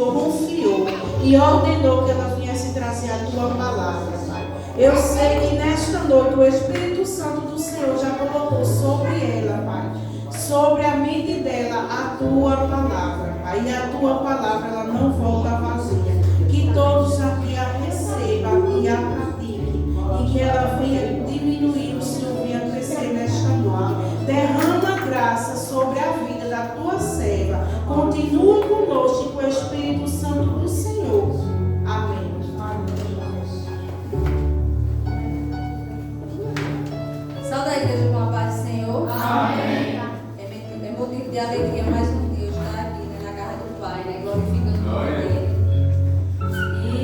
confiou e ordenou que ela viesse trazer a tua palavra, Pai. Eu sei que nesta noite o Espírito Santo do Senhor já colocou sobre ela, Pai, sobre a mente dela a tua palavra, Pai. E a tua palavra ela não volta vazia. Que todos aqui a recebam e a pratiquem. E que ela venha diminuir, o Senhor venha crescer nesta noite. Derrama graça sobre a vida da tua serva. Continua conosco e com o Espírito Santo do Senhor. Amém. Salve a igreja com a paz do Senhor. Amém. É motivo de alegria mais um dia estar aqui, né, na casa do Pai, né, glorificando o nome dele. E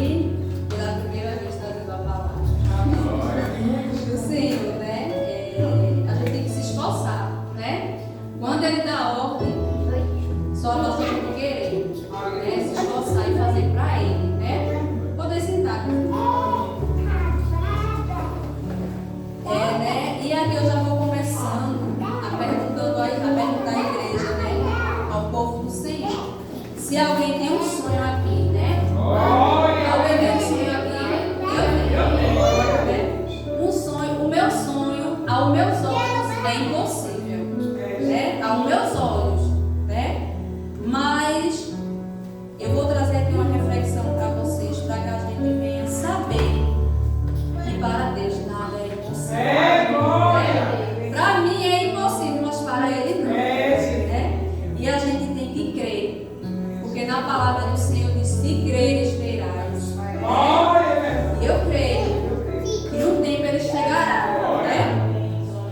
pela primeira vez trazendo a palavra do Senhor, né? A gente tem que se esforçar, né? Quando Ele dá ordem, só nós temos que querer, né? Se esforçar e fazer para Ele, né? Poder sentar. Né? E aqui eu já vou começando a perguntar à igreja, né? Ao povo do Senhor. Se alguém tem um sonho aqui, né? Alguém tem um sonho aqui? Eu tenho. Né? Um sonho, o meu sonho, aos meus olhos, é impossível. Né? Aos meus olhos, né? Mas eu vou trazer aqui uma reflexão para vocês, para que a gente venha saber que para Deus nada é impossível. Para mim é impossível, mas para Ele não. Né? E a gente tem que crer, porque na palavra do Senhor diz: se creres, verás. Né? E eu creio que um tempo Ele chegará. Né?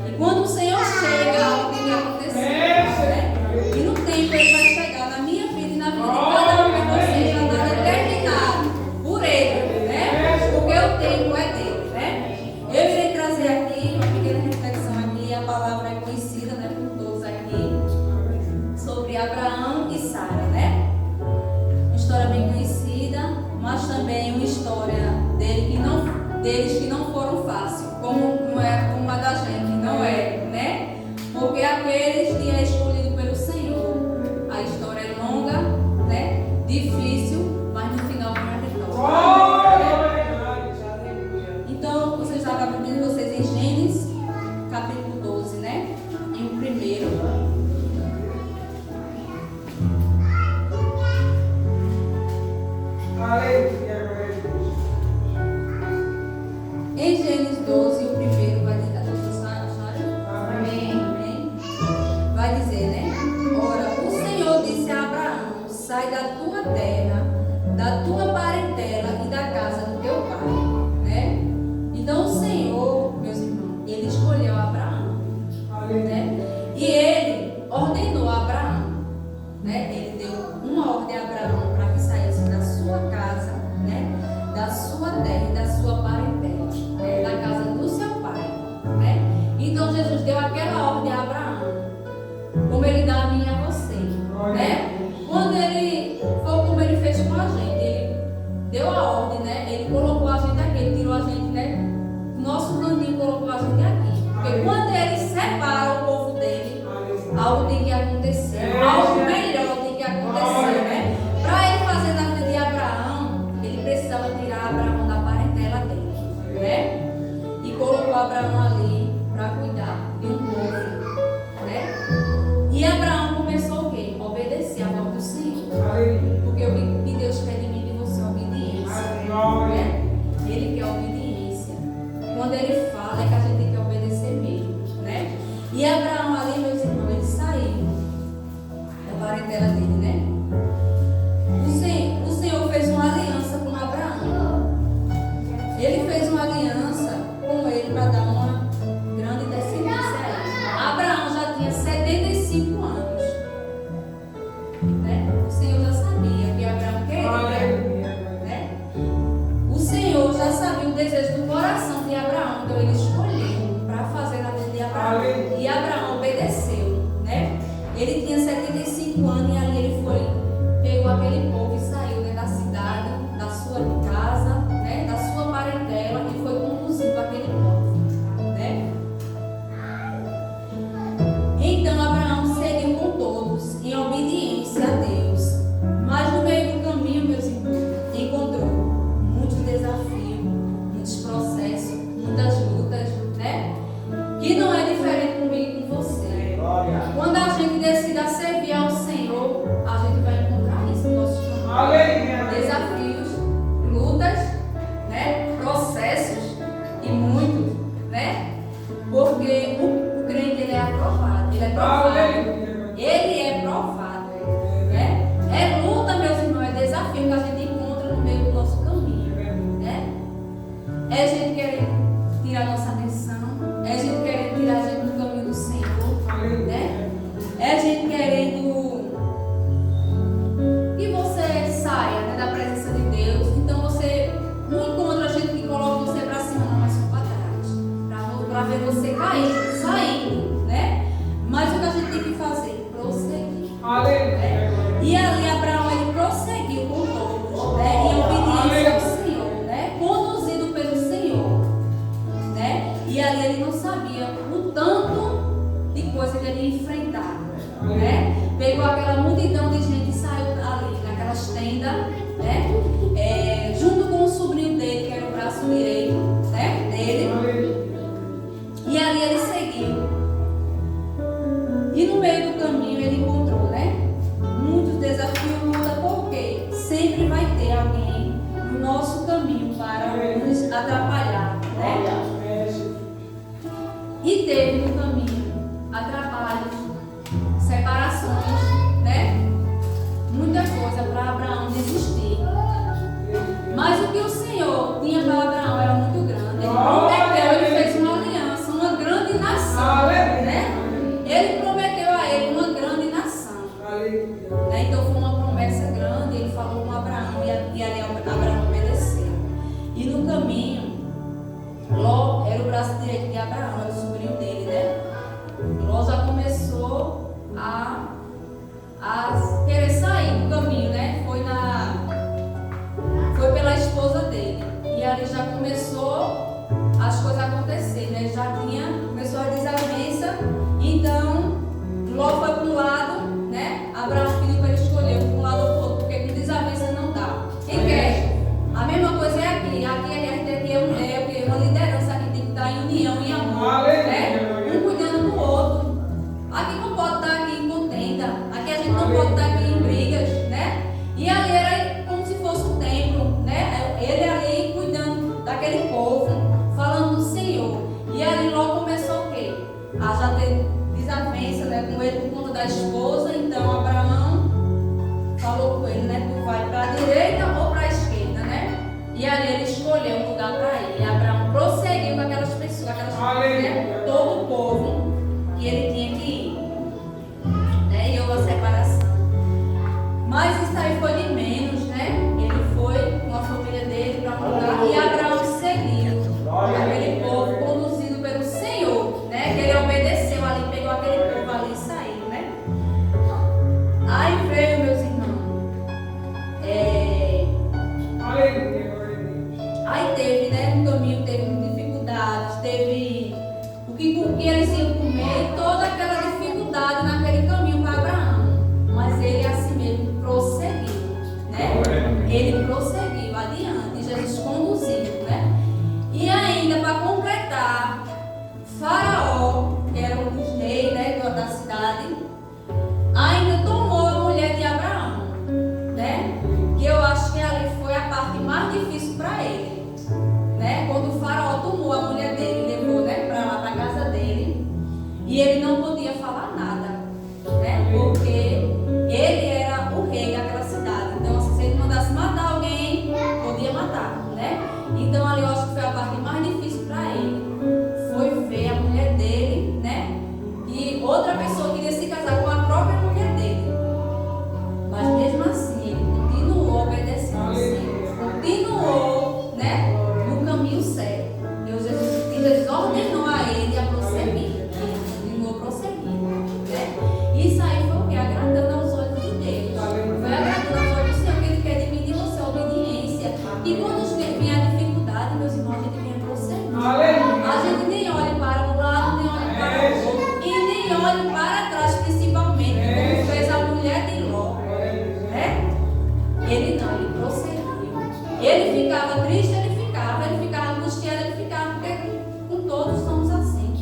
E quando o Senhor chega, algo tem que acontecer. Né? E no tempo Ele vai chegar na minha vida e na vida de cada um de vocês, já está determinado por Ele. Né? Porque o tempo é dele. Né? Eu irei trazer aqui uma pequena reflexão aqui. A palavra é conhecida, né, por todos aqui, sobre Abraão e Sara, né? Uma história bem conhecida, mas também uma história deles que não foram fáceis, como a da gente, não é, né? Porque aqueles que é escolhido pelo Senhor, a história é longa, né? Difícil, mas no final vem a vitória. Então, vocês já acabam vendo vocês em Gênesis, capítulo 12, né? Em o primeiro. Em Gênesis 12, o primeiro vai dizer, Amém. Vai dizer, né? Ora, o Senhor disse a Abraão: sai da tua terra, da tua parentela e da casa do teu pai, né? Então o Senhor, meus irmãos, Ele escolheu Abraão, né? E Ele ordenou a Abraão, né? Ele deu uma ordem a Abraão para que saísse da sua casa, né? Da sua terra e da sua parentela, né? Da casa do seu pai, né? Então Jesus deu aquela ordem a Abraão, como Ele dá a mim e a você, né? Quando Ele foi como Ele fez com a gente, Ele deu a ordem, né? Ele colocou a gente aqui, Ele tirou a gente, né? Nosso cantinho colocou a gente aqui. Porque quando Ele separa o povo dele, algo tem que acontecer, algo melhor tem que acontecer, né? Para Ele fazer na vida de Abraão, Ele precisava tirar Abraão da parentela dele, né? E colocou Abraão ali para cuidar de um povo, né? E Abraão começou o quê? Obedecer a voz do Senhor. Porque o que Deus pede de mim e de você é obediência. braço direito, né, dele. E ali ele seguiu. E no meio do caminho ele encontrou, né, muitos desafios, luta, porque sempre vai ter alguém no nosso caminho para nos atrapalhar, né? E teve no caminho atrapalhos, separações, né? Muita coisa para Abraão desistir. Mas o que o Senhor tinha para Abraão era muito grande. Ele prometeu, ele fez uma aliança, uma grande nação, né? Ele prometeu a ele uma grande nação, né? Então foi uma promessa grande. Ele falou com Abraão e ali Abraão obedeceu. E no caminho, Ló era o braço direito de Abraão, era o sobrinho dele, né? Ló já começou a querer sair do caminho, né? Foi pela esposa dele. E ali já começou as coisas a acontecer, né? Começou a desavença. Então, Ló foi para um lado, né? Abraão pediu para ele escolher um lado ou outro, porque com desavença não dá. Quem quer? A mesma coisa é aqui. Aqui a gente tem que uma liderança que tem que estar em união e amor, né? Um cuidando do outro. Aqui não pode estar aqui em contenda. Aqui a gente não pode estar aqui em brigas, né? E ali era como se fosse um templo, né? Ele ali cuidando daquele povo, falando do Senhor. E ali logo começou o quê? A já ter desavença, né, com ele por conta da esposa. Então Abraão falou com ele, né? Tu vai para a direita ou para a esquerda, né? E ali ele escolheu um lugar para ir. E Abraão prosseguiu com aquelas pessoas, né? Todo o povo que ele tinha que ir, né? E houve a separação. Mas isso aí foi de menos, né? Ele foi com a família dele para um lugar e Abraão seguiu aquele povo conduzido pelo Senhor, né? Que ele obedeceu ali, pegou aquele povo ali e saiu, né? Aí veio, meus irmãos. Aí teve, né? No caminho teve dificuldades, teve o que eles iam comer, toda aquela dificuldade naquele caminho para Abraão. Mas ele assim mesmo prosseguiu, né? Ele prosseguiu adiante, Jesus conduziu, né? E ainda para completar, Faraó, que era um dos reis, né, da cidade, ainda tomou a mulher de Abraão, né? Que eu acho que ali foi a parte mais difícil para ele, né? Quando o Faraó tomou a mulher dele, levou, né, para lá, para a casa dele, e ele não podia falar nada, né? Porque ele era o rei daquela cidade. Então, se ele mandasse matar alguém, podia matar, né? Então, ali eu acho que foi a parte mais difícil para ele. Foi ver a mulher dele, né? E outra pessoa queria se casar com a própria mulher dele. Mas mesmo assim, ele continuou obedecendo ao Senhor. Continuou, né? No caminho certo. Jesus ordenou a ele a prosseguir. Ele continuou prosseguindo, né? Isso aí foi o que? Agradando aos olhos de Deus. Foi agradando aos olhos do Senhor, que Ele quer de mim e de você a obediência. E quando vem a dificuldade, meus irmãos, a gente vem prosseguir. A gente nem olha para um lado, nem olha para o outro. E nem olha para trás, principalmente, como fez a mulher de Ló, né? Ele não, ele prosseguiu. Ele ficava triste, ele ficava angustiado, ele ficava, porque com todos somos assim.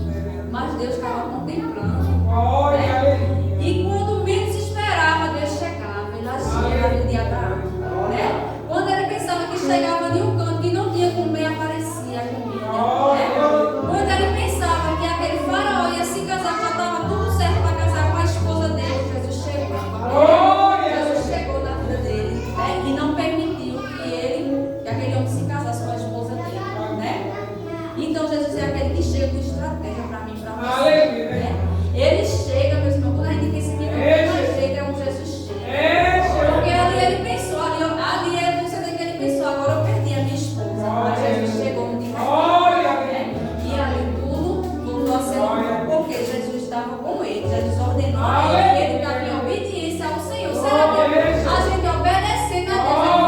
Mas Deus estava contemplando, né? E quando menos esperava, Deus chegava. Ele agia a vida de Abraão, né? Quando ele pensava que chegava de um canto que não tinha comer, aparecia a comida, né? Quando ele pensava que aquele Faraó ia se casar, já estava tudo certo para casar com a esposa dele, Jesus chegou. Jesus chegou na vida dele, né? E não permitiu que aquele homem se casasse com a esposa dele, né? Então Jesus é aquele que chega com estratégia para mim, para você, né? Ele chega, meus irmãos, quando a gente pensa que não tem mais jeito, é um Jesus chega. Porque ali ele pensou, ali é você tem que ele pensou, agora eu perdi a minha esposa, mas Jesus chegou no dia, né? E ali tudo voltou a ser bom, porque Jesus estava com ele, Jesus ordenou a ele, ele estava em obediência ao Senhor. Será que a gente obedecendo a Deus,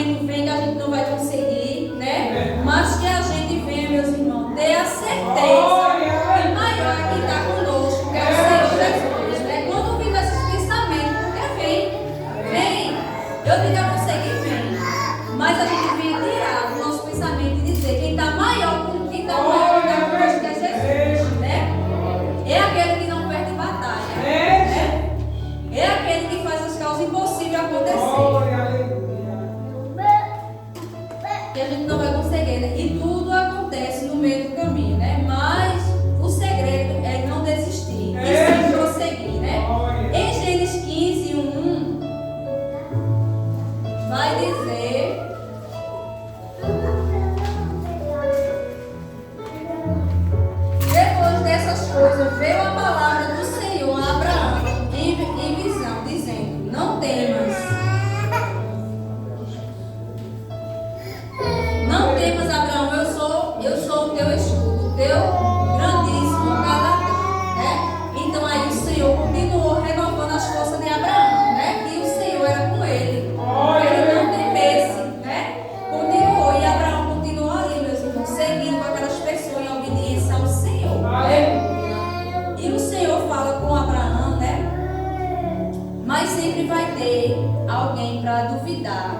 pensamento vem que a gente não vai conseguir, né? Mas que a gente venha, meus irmãos, ter a certeza que o maior é que está conosco, que é o Senhor Jesus, né? Quando vem esses pensamentos, porque vem. Eu digo a você que vem, mas a gente vem tirar do nosso pensamento e dizer quem está maior, quem está maior que está conosco, que é Jesus, né? É aquele que não perde batalha, né? É aquele que faz as causas impossíveis acontecer. Que a gente não vai conseguir, né? E tudo acontece no meio do caminho, né? Mas o segredo é não desistir e sempre prosseguir, né? Em Gênesis 15, 1, vai dizer: depois dessas coisas veio a palavra do Senhor a Abraão em visão, dizendo: não temas. Não temas, Abraão, eu sou o teu escudo, o teu grandíssimo galardão, né? Então aí o Senhor continuou renovando as forças de Abraão, né? E o Senhor era com ele. Ele não temesse, né? Continuou, e Abraão continuou ali, meus irmãos, seguindo com aquelas pessoas em obediência ao Senhor, né? E o Senhor fala com Abraão, né? Mas sempre vai ter alguém para duvidar.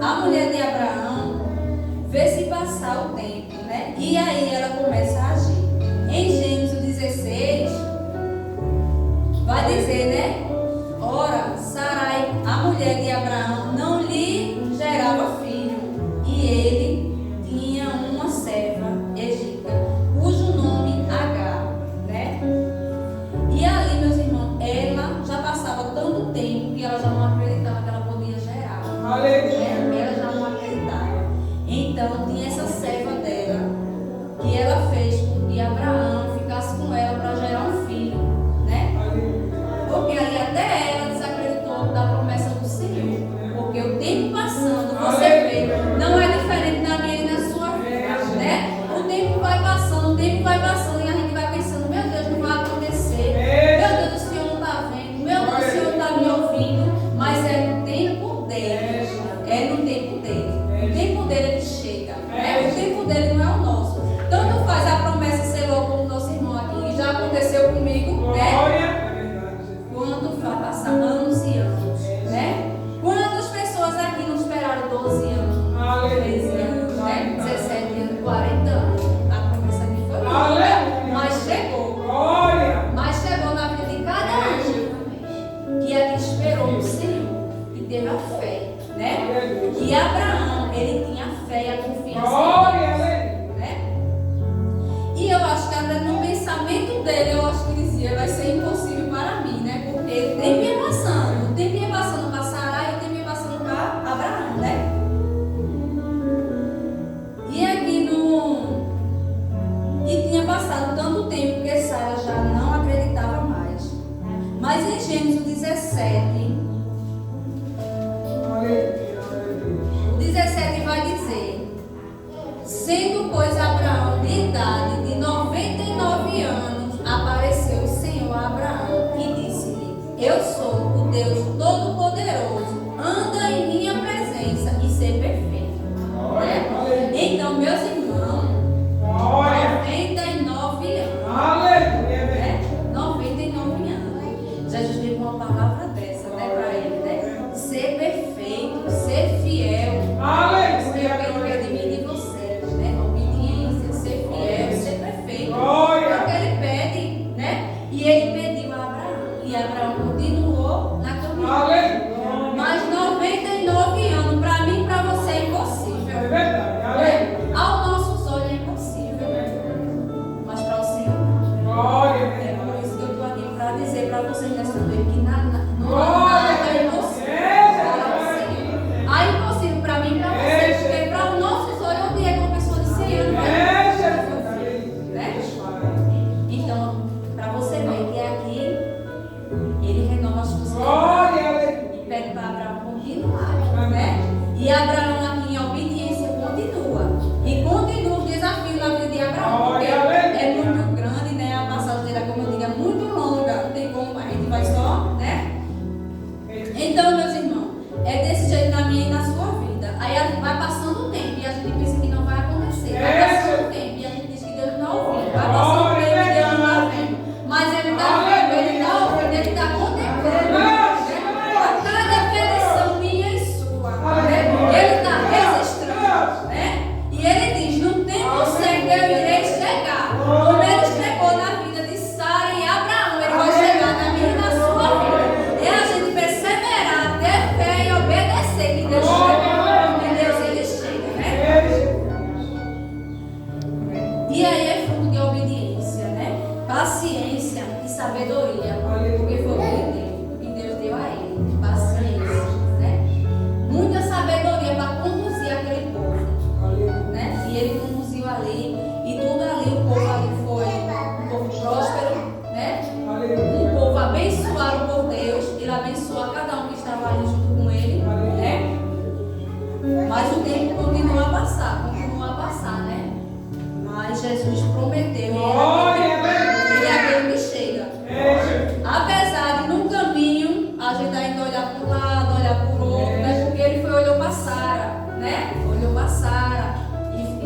A mulher de Abraão vê se passar o tempo, né? E aí ela começa a agir. Em Gênesis 16, vai dizer, né? Ora, Sarai, a mulher de Abraão, não lhe gerava filho, e ele tinha uma serva egípcia, cujo nome Agar, né? E ali, meus irmãos, ela já passava tanto tempo que ela já não acreditava que ela podia gerar. Né? Ela já não acreditava. Então tinha essa serva dela, que ela fez com que Abraão ficasse com ela para gerar um filho, né? Porque ali até ela desacreditou da promessa do Senhor. Porque o tempo passando, você vê, não é diferente na minha e na sua vida, né? O tempo vai passando e a gente vai pensando: meu Deus, não vai acontecer. Meu Deus, o Senhor não está vendo. Meu Deus, o Senhor está me ouvindo. Mas é no tempo dele. É no tempo dele. O tempo dele ele chega, né? O tempo dele não é o nosso. Tanto faz a promessa ser logo como nosso irmão aqui, e já aconteceu comigo, né? Quando vai passar anos e anos, né? Quantas pessoas aqui não esperaram 12 anos?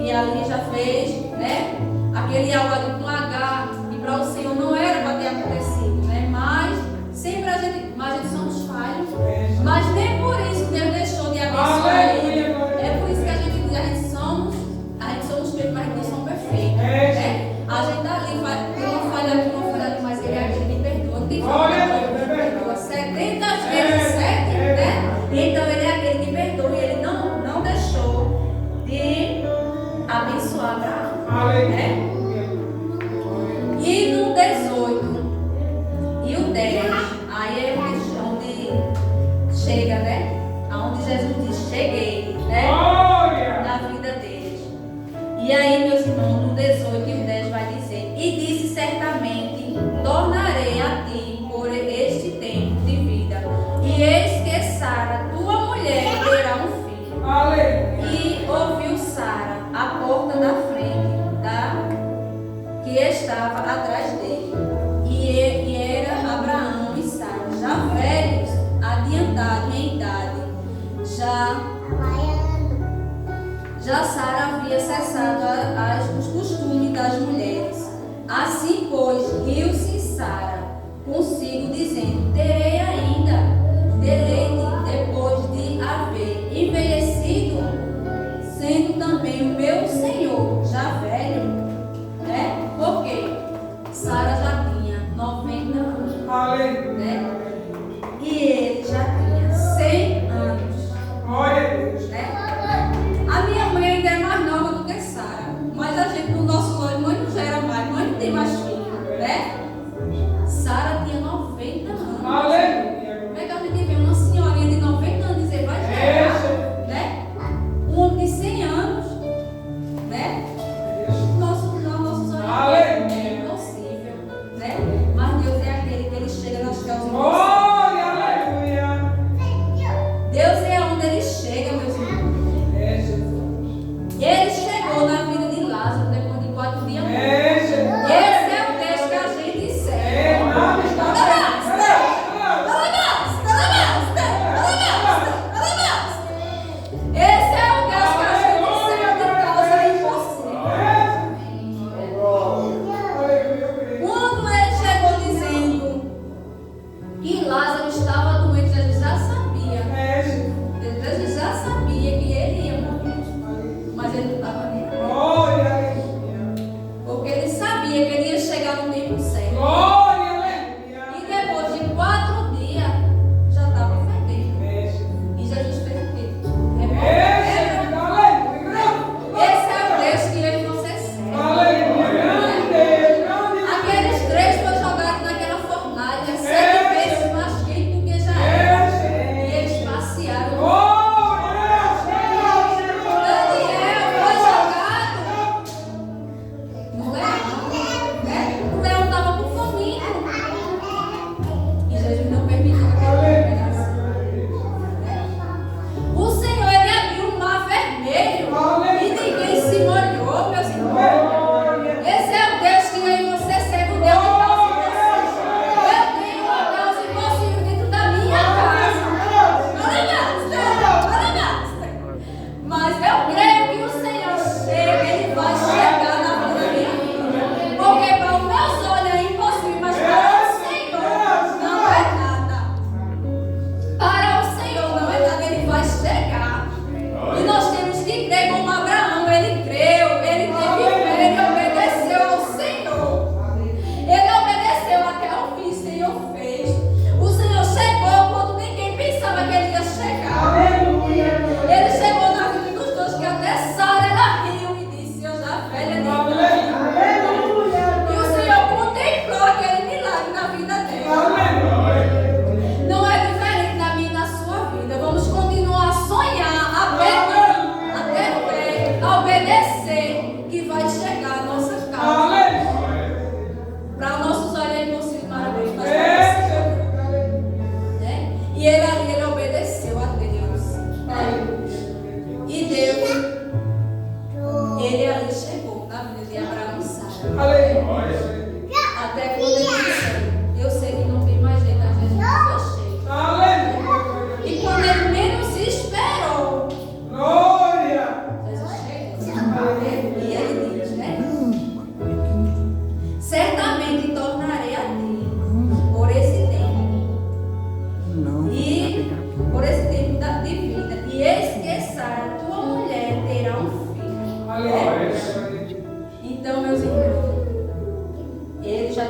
que ali já fez, né? Aquele algo ali com H, e para o Senhor não era para ter acontecido, né? Mas sempre a gente somos falhos, mas nem por isso Deus deixou de abençoar ele. É por isso que a gente diz, a gente somos feitos, mas não somos perfeitos, né? A gente está ali, tem uma falha aqui, uma falha ali, mas ele é aquele que perdoa. Não tem falha, ele perdoa 70 vezes 7, né? Então ele é aquele que perdoa e ele não deixou de abençoar Abraão, né? E no 18 e o 10, aí é onde chega, né? Aonde Jesus diz, cheguei, né? Na vida deles. E aí, meus irmãos, no 18 e o 10 vai dizer, e disse certamente, tornarei a ti por este tempo de vida, e eis que Sara, tua mulher, terá um filho. E ouviu Sara a porta da frente que estava atrás dele. E era Abraão e Sara, já velhos, adiantados em idade. Já Sara havia cessado os costumes das mulheres. Assim, pois, riu-se Sara consigo, dizendo, terei ainda deleite depois de haver envelhecido, sendo também o meu Senhor já velho, né? Porque Sara já tinha 90 anos, né? E ele já tinha 100 anos, né? A minha mãe ainda é mais nova do que Sara, mas a gente, no nosso olho, mãe não gera mais, mãe não tem mais filho, né? Sara tinha 90 anos. Como é que a gente vê uma senhorinha de 90 anos dizer, vai gerar, né? Um homem de 100 anos, né? Nossos olhos é impossível, né? Mas Deus é aquele que ele chega nas causas impossíveis. Deus é onde ele chega, meus irmãos. Ele chegou na vida de Lázaro depois de 4 dias. Esse é o Deus que a gente serve. Esse é o Deus que a gente serve de causa impossível. Quando ele chegou dizendo que Lázaro estava doente, Jesus já sabia. Jesus já sabia.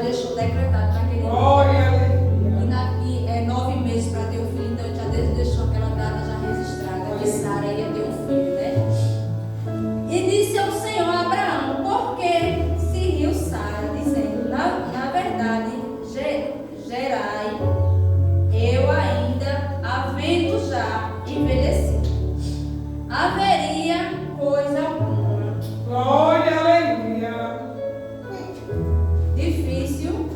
deixou decretado naquele dia. E 9 meses para ter um filho, então já deixou aquela data já registrada, que Sara ia ter um filho, né? E disse ao Senhor a Abraão: por que se riu Sara, dizendo: na verdade, Gerai, eu ainda, havendo já envelhecido, haveria coisa alguma. Glória, aleluia. Difícil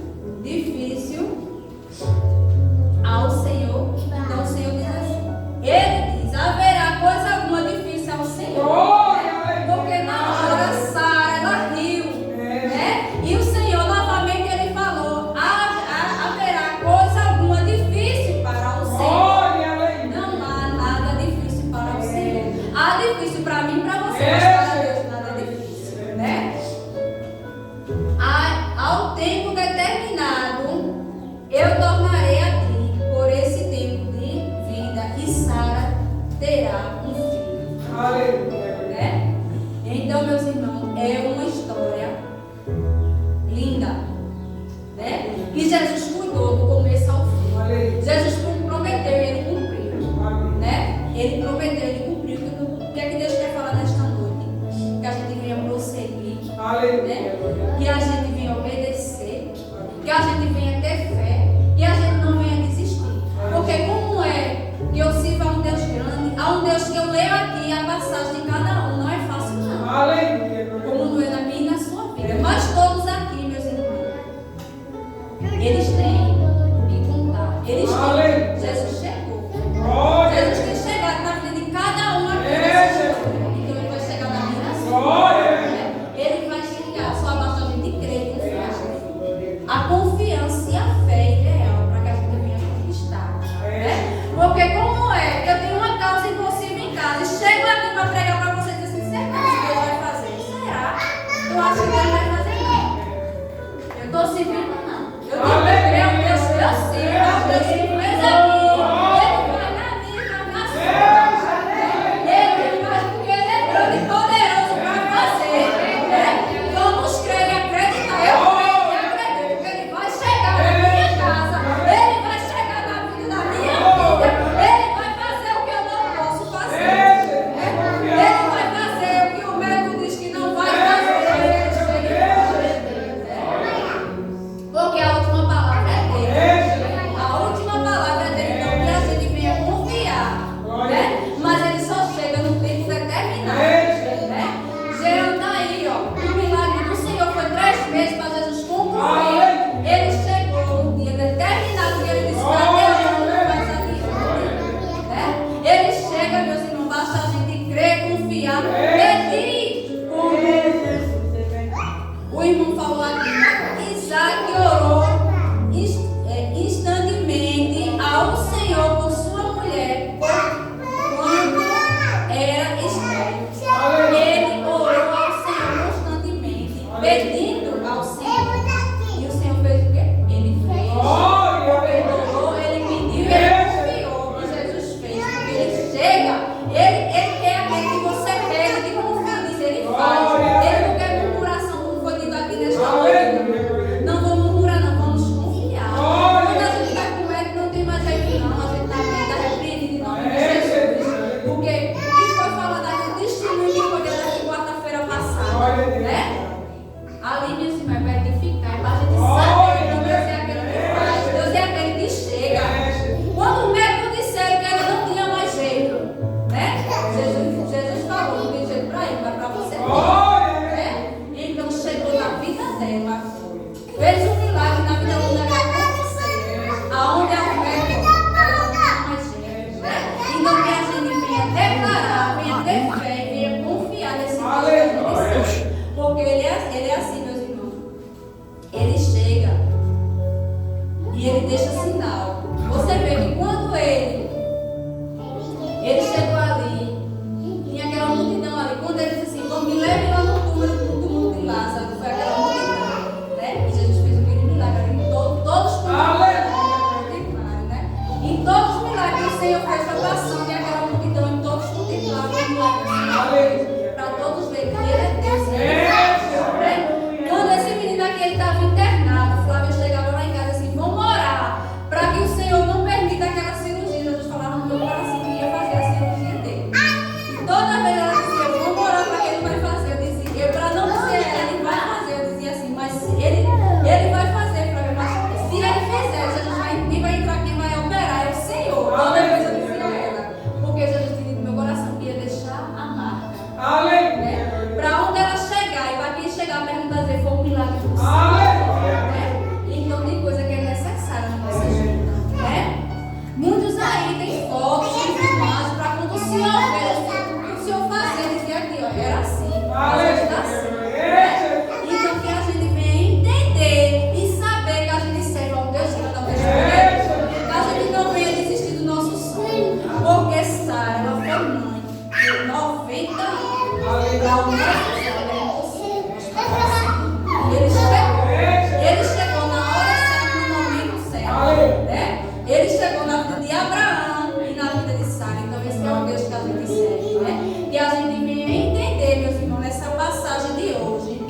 ao Senhor. Então o Senhor diz assim: Ele diz: haverá coisa alguma difícil ao Senhor. Porque na hora Sara, ela riu, né? E o Senhor novamente ele falou: haverá coisa alguma difícil para o Senhor. Não há nada difícil para o Senhor. Há difícil para mim e para você, mas para Deus nada é difícil, né? Ao tempo determinado, eu tornarei a ti por esse tempo de vida, e Sara terá um filho. Aleluia. Né? Então, meus irmãos, é uma história linda, né? E Jesus cuidou do começo ao fim. Aleluia. Jesus prometeu e ele cumpriu, Aleluia. né? Ele prometeu, ele cumpriu. O que é que Deus quer falar nesta noite? Que a gente venha prosseguir, né? Que a gente venha obedecer, que a gente venha ter fé, e a gente não venha desistir. Porque como é que eu sirvo a um Deus grande, a um Deus que eu leio aqui a passagem de cada um, não é fácil não. Aleluia. Como não é na minha e na sua vida. Mas todos aqui, meus irmãos, eles têm o que contar. Eles têm. Jesus chegou. Jesus tem chegado na vida de cada um aqui nessa noite. Então ele vai chegar na minha e na sua vida. Ele vai chegar, só basta a gente crer e confiar. A confiança e a fé ideal para que a gente venha conquistar, né? Porque como é que eu tenho uma causa impossível em casa e chego aqui para pregar para vocês e assim, será que Deus vai fazer? Será? Eu acho que Deus vai fazer não. Eu estou servindo não. Eu digo, meu Deus, eu sirvo, meu Deus que fez aqui. Ele vai na minha, na sua. Ele faz porque ele é grande e poderoso para fazer, né? Vamos crer e acreditar. Eu creio e acredito que ele vai chegar na minha casa. Ele vai chegar na vida da minha filha. Ele vai fazer o que eu não posso fazer. Ele vai fazer o que o médico diz que não vai fazer. Porque a última palavra é dele. A última palavra é dele. Então que a gente venha confiar, né? Mas ele só chega no tempo determinado, né? Jean tá aí, ó. O milagre do Senhor foi 3 meses para Jesus concluir. Ele chegou no dia determinado que ele disse para Deus não mais adiante, né? Ele chega, meus irmãos, basta a gente crer, confiar, pedir. O irmão falou aqui, né? Isaac orou instantemente ao Senhor por sua mulher, quando era estéril. Ele orou ao Senhor constantemente, pedindo ao Senhor. E o Senhor fez o quê? Ele fez. Ele orou, ele pediu, ele confiou. E Jesus fez. Porque ele chega, ele quer aquele que você quer, ele como o filho diz, ele faz. Ele não quer murmuração, como foi dito aqui nesta noite. Não vamos murmurar, não, vamos confiar. Quando a gente está com medo, não tem mais jeito, não. A gente está repreendido em nome de Jesus. Porque o que foi falado aqui, o testemunho que foi dado aqui quarta-feira passada, né? Ali, minhas irmãs, vai edificar, para a gente saber que Deus é aquele que faz, Deus é aquele que chega. Quando o médico disseram que ele não tinha mais jeito, né? Jesus falou, não tem jeito para ele, mas para você tem, né? Então chegou na vida dela, fez um milagre na vida dela que aconteceu, aonde a médico ela não tinha mais jeito, né? Então que a gente venha declarar, venha ter fé, venha confiar nesse Deus. Porque ele é assim, meus irmãos. Ele chega e ele deixa sinal. Você vê que quando ele chegou ali, tinha aquela multidão ali. Quando ele disse assim, vamos me leve lá no túmulo de Lázaro, foi aquela multidão, né? E Jesus fez aquele milagre ali. Todos contemplaram, né? Em todos os milagres que o Senhor fez foi passando e aquela multidão, e todos contemplaram o milagre. Para todos verem que ele é Deus. Quando esse menino aqui estava internado, Flávio 90 anos. Para o nosso ele chegou na hora certa, no momento certo. Né? Ele chegou na vida de Abraão e na vida de Sara. Então, esse é o Deus que a gente serve. Né? E a gente vem entender, meus irmãos, nessa passagem de hoje,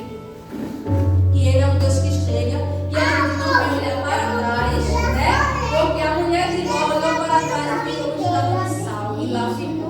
que Ele é um Deus que chega e a gente não vai olhar para trás, né? Porque a mulher de Jó olhou para trás e viu o estado de Sal e lá ficou.